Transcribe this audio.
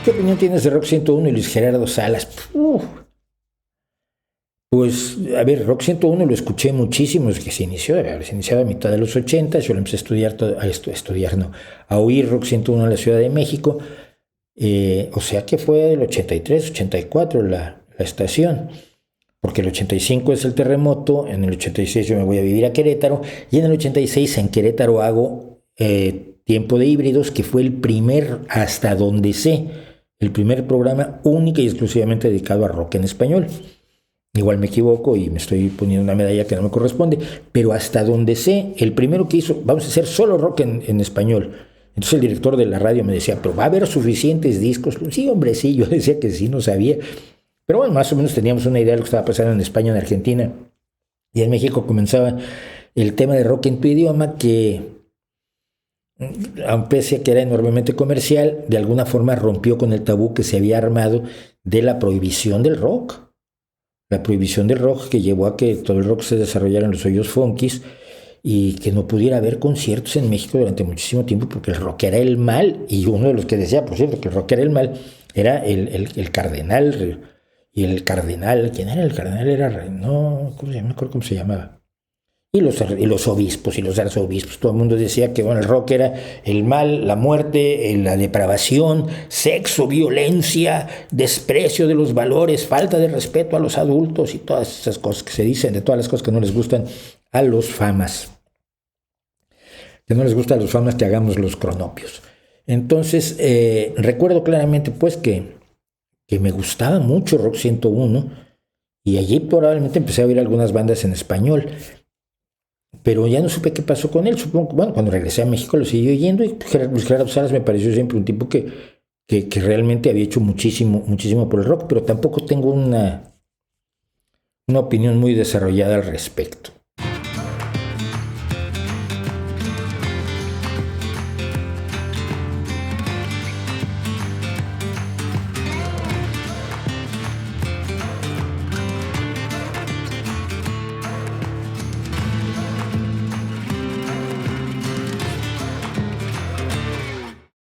¿Qué opinión tienes de Rock 101 y Luis Gerardo Salas? Pues, a ver, Rock 101 lo escuché muchísimo desde que se inició a mitad de los 80. Yo lo empecé a estudiar, a oír Rock 101 en la Ciudad de México, o sea que fue el 83, 84 la estación, porque el 85 es el terremoto, en el 86 yo me voy a vivir a Querétaro, y en el 86 en Querétaro hago Tiempo de Híbridos, que fue el primer, hasta donde sé, el primer programa única y exclusivamente dedicado a rock en español. Igual me equivoco y me estoy poniendo una medalla que no me corresponde, pero hasta donde sé, el primero que hizo, vamos a hacer solo rock en español. Entonces el director de la radio me decía, pero va a haber suficientes discos. Sí, hombre, sí, yo decía que sí, no sabía. Pero bueno, más o menos teníamos una idea de lo que estaba pasando en España, en Argentina. Y en México comenzaba el tema de rock en tu idioma, que, aun pese a que era enormemente comercial, de alguna forma rompió con el tabú que se había armado de la prohibición del rock. La prohibición del rock, que llevó a que todo el rock se desarrollara en los hoyos funkis y que no pudiera haber conciertos en México durante muchísimo tiempo porque el rock era el mal. Y uno de los que decía, por cierto, que el rock era el mal era el cardenal. Y el cardenal, ¿quién era el cardenal? No me acuerdo cómo se llamaba. Y los obispos y los arzobispos, todo el mundo decía que bueno, el rock era el mal, la muerte, la depravación, sexo, violencia, desprecio de los valores, falta de respeto a los adultos y todas esas cosas que se dicen, de todas las cosas que no les gustan a los famas. Que no les gusta a los famas que hagamos los cronopios. Entonces, recuerdo claramente pues que me gustaba mucho Rock 101 y allí probablemente empecé a oír algunas bandas en español. Pero ya no supe qué pasó con él. Supongo que, bueno, cuando regresé a México lo seguí oyendo y Luis Gerardo Salas me pareció siempre un tipo que realmente había hecho muchísimo por el rock, pero tampoco tengo una opinión muy desarrollada al respecto.